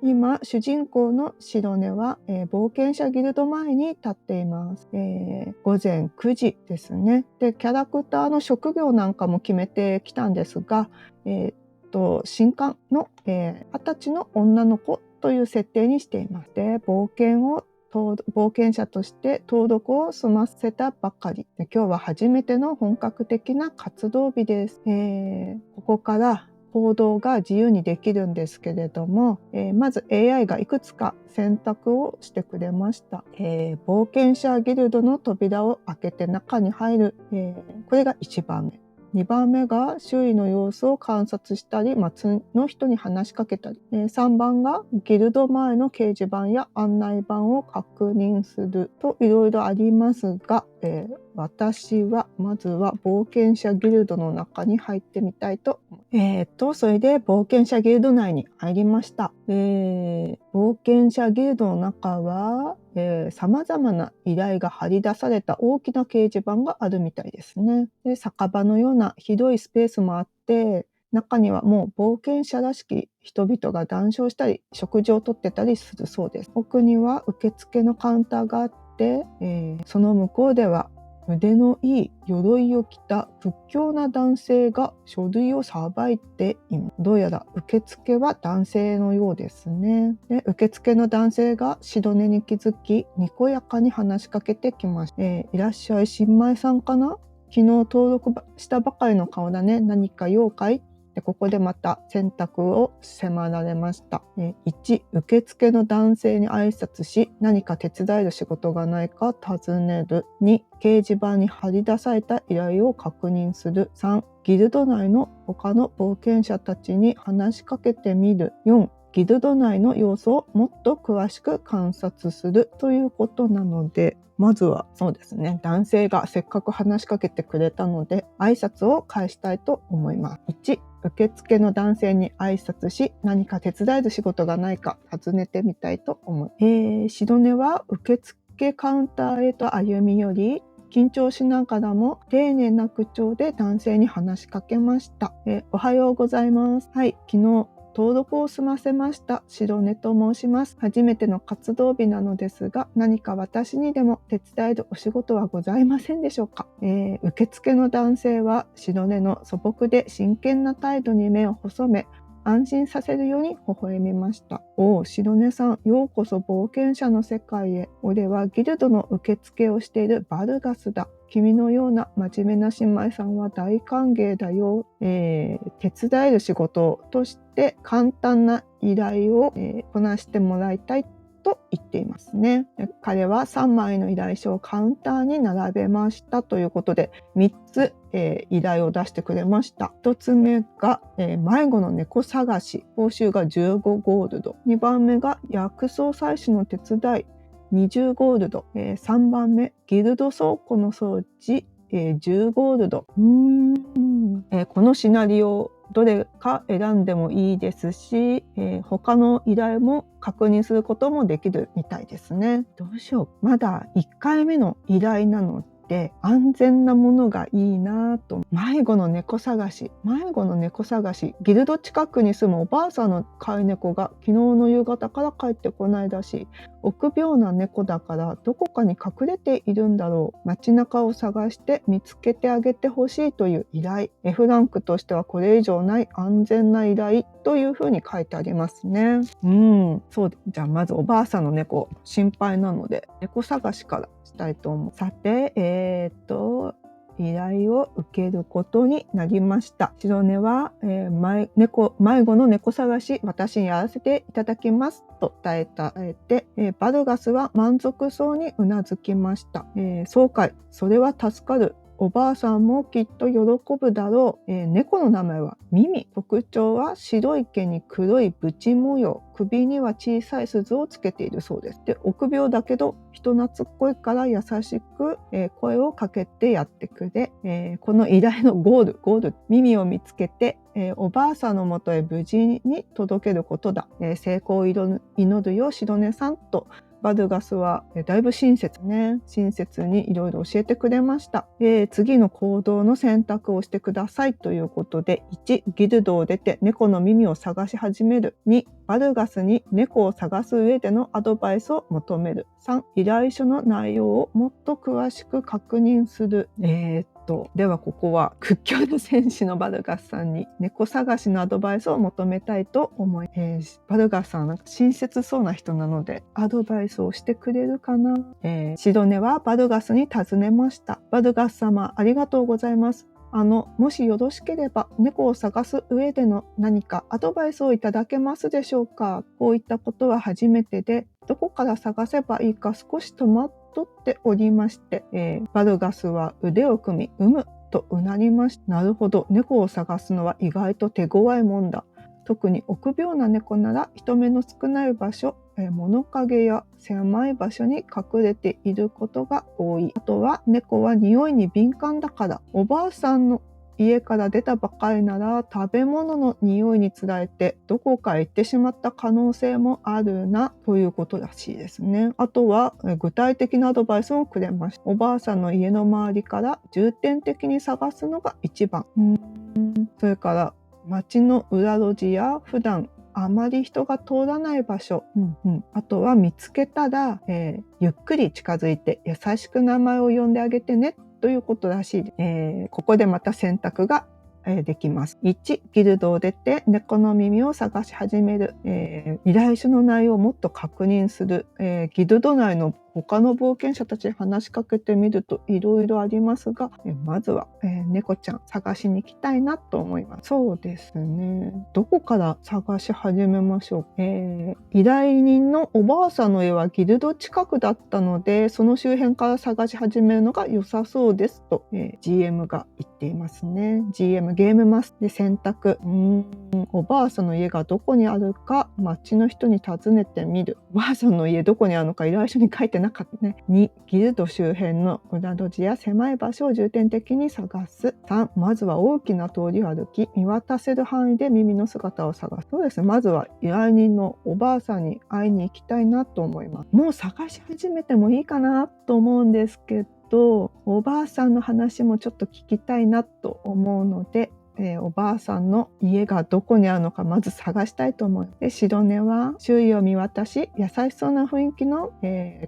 今主人公の白根は、冒険者ギルド前に立っています。午前9時ですね。でキャラクターの職業なんかも決めてきたんですが、新刊の、20歳の女の子という設定にしています。で冒険者として登録を済ませたばかりで、今日は初めての本格的な活動日です。ここから行動が自由にできるんですけれども、まず AI がいくつか選択をしてくれました。冒険者ギルドの扉を開けて中に入る、これが1番目。2番目が周囲の様子を観察したり、街の人に話しかけたり。3番がギルド前の掲示板や案内板を確認するといろいろありますが、私はまずは冒険者ギルドの中に入ってみたいと思います。それで冒険者ギルド内に入りました。冒険者ギルドの中は様々な依頼が貼り出された大きな掲示板があるみたいですね。で酒場のような広いスペースもあって、中にはもう冒険者らしき人々が談笑したり食事をとってたりするそうです。奥には受付のカウンターがあって、その向こうでは腕のいい鎧を着た屈強な男性が書類をさばいています。どうやら受付は男性のようですね。で受付の男性が白根に気づき、にこやかに話しかけてきました。いらっしゃい、新米さんかな？昨日登録したばかりの顔だね。何か用かい？でここでまた選択を迫られました。1、受付の男性に挨拶し、何か手伝える仕事がないか尋ねる。2、掲示板に貼り出された依頼を確認する。3、ギルド内の他の冒険者たちに話しかけてみる。4、ギルド内の様子をもっと詳しく観察するということなので、まずはそうですね、男性がせっかく話しかけてくれたので挨拶を返したいと思います。1、受付の男性に挨拶し、何か手伝える仕事がないか尋ねてみたいと思います。白根は受付カウンターへと歩み寄り、緊張しながらも丁寧な口調で男性に話しかけました。おはようございます。はい、昨日登録を済ませました。白根と申します。初めての活動日なのですが、何か私にでも手伝えるお仕事はございませんでしょうか？受付の男性は白根の素朴で真剣な態度に目を細め、安心させるように微笑みました。おお、白根さん、ようこそ冒険者の世界へ。俺はギルドの受付をしているバルガスだ。君のような真面目な新米さんは大歓迎だよ。手伝える仕事として簡単な依頼を、こなしてもらいたいと言っていますね。彼は3枚の依頼書をカウンターに並べましたということで、3つ、依頼を出してくれました。1つ目が、迷子の猫探し、報酬が15ゴールド。2番目が薬草採取の手伝い、20ゴールド。3番目、ギルド倉庫の掃除、10ゴールド。このシナリオどれか選んでもいいですし、他の依頼も確認することもできるみたいですね。どうしよう。まだ1回目の依頼なので安全なものがいいなと。迷子の猫探し。ギルド近くに住むおばあさんの飼い猫が昨日の夕方から帰ってこないらしい。臆病な猫だからどこかに隠れているんだろう。街中を探して見つけてあげてほしいという依頼。F ランクとしてはこれ以上ない安全な依頼というふうに書いてありますね。そう。じゃあまずおばあさんの猫心配なので猫探しからしたいと思う。さて、依頼を受けることになりました。白根は、迷子の猫探し私にやらせていただきますと伝えて、バルガスは満足そうにうなずきました。そうかい、それは助かる。おばあさんもきっと喜ぶだろう。猫の名前はミミ。特徴は白い毛に黒いブチ模様。首には小さい鈴をつけているそうです。で、臆病だけど人懐っこいから優しく、声をかけてやってくれ。この依頼のゴール、ミミを見つけて、おばあさんのもとへ無事に届けることだ。成功を祈るよ白根さんとバルガスはだいぶ親切にいろいろ教えてくれました。次の行動の選択をしてくださいということで、1、ギルドを出て猫の耳を探し始める。2、バルガスに猫を探す上でのアドバイスを求める。3、依頼書の内容をもっと詳しく確認する。ではここは屈強な戦士のバルガスさんに猫探しのアドバイスを求めたいと思います。バルガスさんなんか親切そうな人なのでアドバイスをしてくれるかな。シドネはバルガスに尋ねました。バルガス様、ありがとうございます。もしよろしければ猫を探す上での何かアドバイスをいただけますでしょうか。こういったことは初めてで、どこから探せばいいか少し戸惑っておりまして、バルガスは腕を組み、とうなりました。なるほど、猫を探すのは意外と手強いもんだ。特に臆病な猫なら人目の少ない場所、物陰や狭い場所に隠れていることが多い。あとは猫は匂いに敏感だから、おばあさんの家から出たばかりなら食べ物の匂いにつられてどこかへ行ってしまった可能性もあるなということらしいですね。あとは具体的なアドバイスをくれました。おばあさんの家の周りから重点的に探すのが一番。それから街の裏路地や普段あまり人が通らない場所、あとは見つけたら、ゆっくり近づいて優しく名前を呼んであげてねということらしい。ここでまた選択ができます。1、ギルドを出て猫の耳を探し始める。依頼書の内容をもっと確認する。ギルド内の他の冒険者たちに話しかけてみるといろいろありますが、まずは、猫ちゃん探しに行きたいなと思います。そうですね。どこから探し始めましょう。依頼人のおばあさんの家はギルド近くだったので、その周辺から探し始めるのが良さそうですと、GM が言っていますね。GM ゲームマスで選択。おばあさんの家がどこにあるか町の人に尋ねてみる。おばあさんの家どこにあるのか依頼書に書いてなかったね。2、ギルド周辺の裏路地や狭い場所を重点的に探す。3、まずは大きな通りを歩き見渡せる範囲で耳の姿を探す。そうですね。まずは依頼人のおばあさんに会いに行きたいなと思います。もう探し始めてもいいかなと思うんですけど、おばあさんの話もちょっと聞きたいなと思うので、おばあさんの家がどこにあるのかまず探したいと思う。で、シドネは周囲を見渡し優しそうな雰囲気の、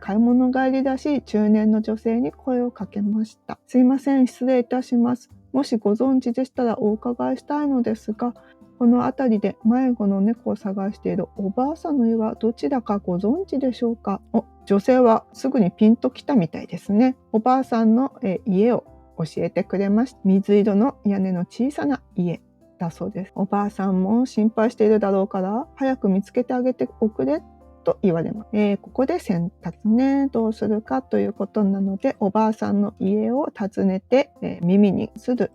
買い物帰りだし中年の女性に声をかけました。すいません、失礼いたします。もしご存知でしたらお伺いしたいのですが、この辺りで迷子の猫を探しているおばあさんの家はどちらかご存知でしょうか。女性はすぐにピンときたみたいですね。おばあさんの、家を教えてくれました。水色の屋根の小さな家だそうです。おばあさんも心配しているだろうから早く見つけてあげておくれと言われます。ここで選択ね、どうするかということなので、おばあさんの家を訪ねて、耳にする、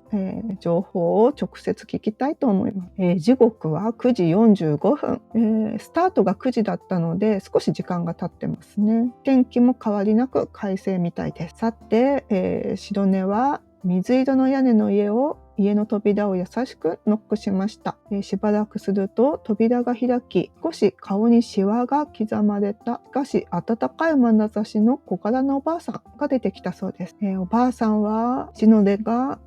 情報を直接聞きたいと思います。時刻は9時45分、スタートが9時だったので少し時間が経ってますね。天気も変わりなく快晴みたいです。さて、シドネは水色の屋根の家の扉を優しくノックしました。しばらくすると扉が開き、少し顔にシワが刻まれた、しかし温かい眼差しの小柄なおばあさんが出てきたそうです。おばあさんはシノネが、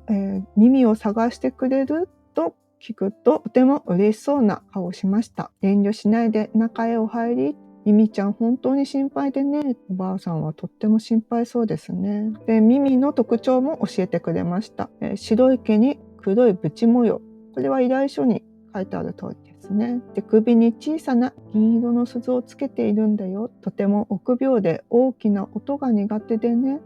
耳を探してくれると聞くととても嬉しそうな顔をしました。遠慮しないで中へお入り。ミミちゃん本当に心配でね。おばあさんはとっても心配そうですね。で、ミミの特徴も教えてくれました。白い毛に黒いブチ模様。これは依頼書に書いてある通りですね。で、首に小さな銀色の鈴をつけているんだよ。とても臆病で大きな音が苦手でね。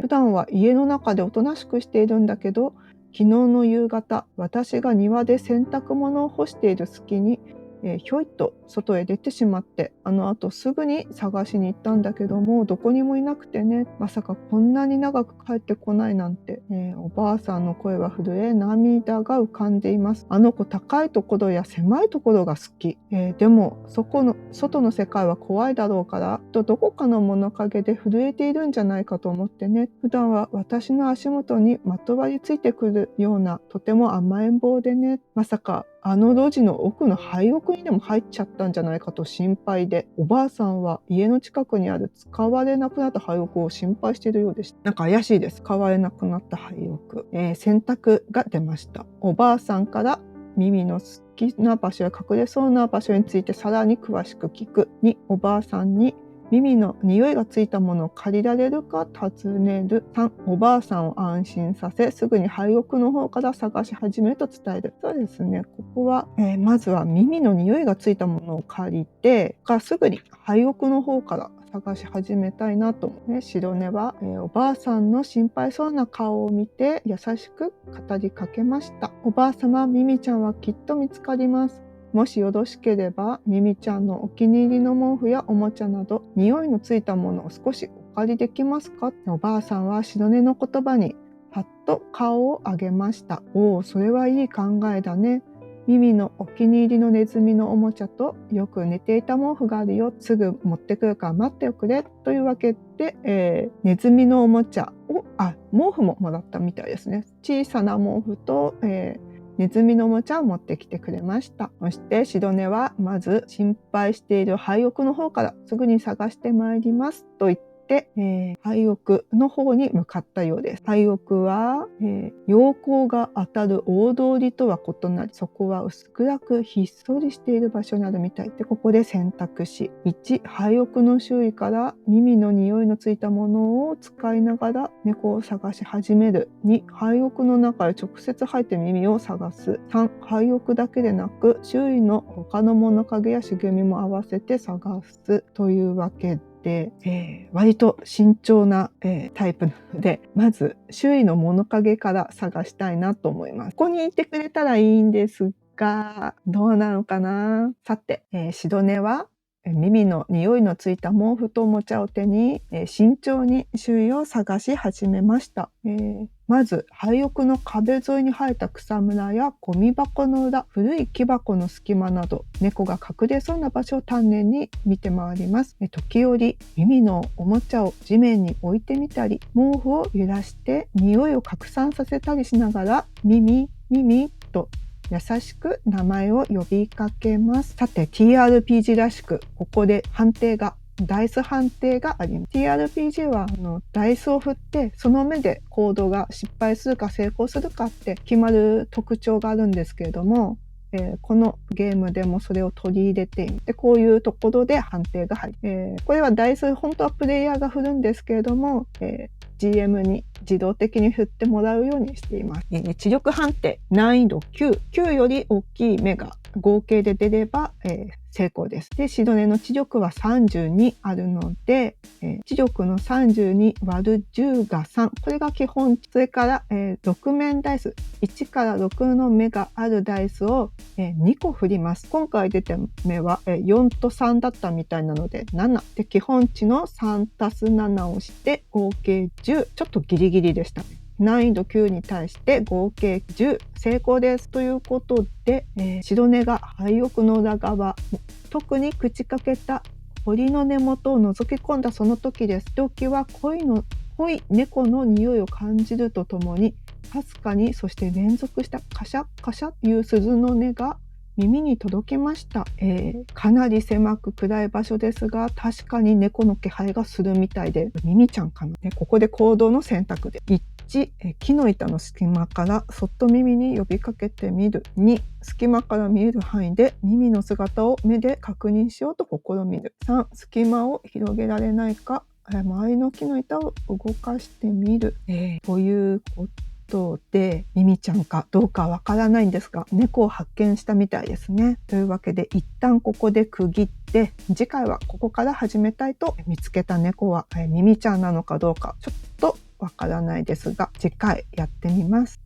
普段は家の中でおとなしくしているんだけど、昨日の夕方、私が庭で洗濯物を干している隙にひょいっと外へ出てしまって、あの後すぐに探しに行ったんだけどもどこにもいなくてね、まさかこんなに長く帰ってこないなんて。おばあさんの声は震え涙が浮かんでいます。あの子高いところや狭いところが好き。でも外の世界は怖いだろうからどこかの物陰で震えているんじゃないかと思ってね。普段は私の足元にまとわりついてくるようなとても甘えん坊でね、まさかあの路地の奥の廃屋にでも入っちゃったんじゃないかと心配で、おばあさんは家の近くにある使われなくなった廃屋を心配しているようでした。なんか怪しいです。使われなくなった廃屋。選択が出ました。おばあさんからミミの好きな場所や隠れそうな場所についてさらに詳しく聞く。2、おばあさんにミミの匂いがついたものを借りられるか尋ねる。3、おばあさんを安心させ、すぐに廃屋の方から探し始めると伝える。そうですね、ここは、まずはミミの匂いがついたものを借りて、すぐに廃屋の方から探し始めたいなと思う。白根は、おばあさんの心配そうな顔を見て優しく語りかけました。おばあさま、ミミちゃんはきっと見つかります。もしよろしければ、ミミちゃんのお気に入りの毛布やおもちゃなど、匂いのついたものを少しお借りできますか？おばあさんは白根の言葉にはっと顔を上げました。おお、それはいい考えだね。ミミのお気に入りのネズミのおもちゃとよく寝ていた毛布があるよ。すぐ持ってくるから待っておくれ。というわけで、ネズミのおもちゃを、毛布ももらったみたいですね。小さな毛布と、ネズミのおもちゃを持ってきてくれました。そして白根はまず心配している廃屋の方からすぐに探してまいりますと言って、廃屋の方に向かったようです。廃屋は、陽光が当たる大通りとは異なり、そこは薄暗くひっそりしている場所にあるみたいで、ここで選択肢。1、廃屋の周囲から耳の匂いのついたものを使いながら猫を探し始める。2、廃屋の中へ直接入って耳を探す。3、廃屋だけでなく周囲の他の物陰や茂みも合わせて探すというわけで、割と慎重な、タイプなので、まず周囲の物陰から探したいなと思います。ここにいてくれたらいいんですが、どうなのかな。さて、白根は耳の匂いのついた毛布とおもちゃを手に、慎重に周囲を探し始めました。まず廃屋の壁沿いに生えた草むらやゴミ箱の裏、古い木箱の隙間など、猫が隠れそうな場所を丹念に見て回ります。時折耳のおもちゃを地面に置いてみたり、毛布を揺らして匂いを拡散させたりしながら、耳と優しく名前を呼びかけます。さて TRPG らしく、ここでダイス判定があります。TRPG はダイスを振って、その目でコードが失敗するか成功するかって決まる特徴があるんですけれども、このゲームでもそれを取り入れていて、こういうところで判定が入る。これはダイス、本当はプレイヤーが振るんですけれども、GM に自動的に振ってもらうようにしています。知力判定難易度9より大きい目が合計で出れば、成功です。で、白根の知力は32あるので、知力の32割る10が3。これが基本。それから、6面ダイス。1から6の目があるダイスを、2個振ります。今回出た目は、4と3だったみたいなので7。で、基本値の3足す7をして合計10。ちょっとギリギリでしたね。難易度9に対して合計10成功ですということで、白根が廃屋の裏側、特に口かけた堀の根元を覗き込んだその時です。時は濃い猫の匂いを感じるとともに、かすかにそして連続したカシャカシャという鈴の音が耳に届きました。かなり狭く暗い場所ですが、確かに猫の気配がするみたいで、ミミちゃんかな、ここで行動の選択で。1、木の板の隙間からそっと耳に呼びかけてみる。2、隙間から見える範囲で耳の姿を目で確認しようと試みる。3、隙間を広げられないか周りの木の板を動かしてみる。ということで、ミミちゃんかどうかわからないんですが、猫を発見したみたいですね。というわけで一旦ここで区切って、次回はここから始めたいと。見つけた猫はミミちゃんなのかどうかちょっとわからないですが、次回やってみます。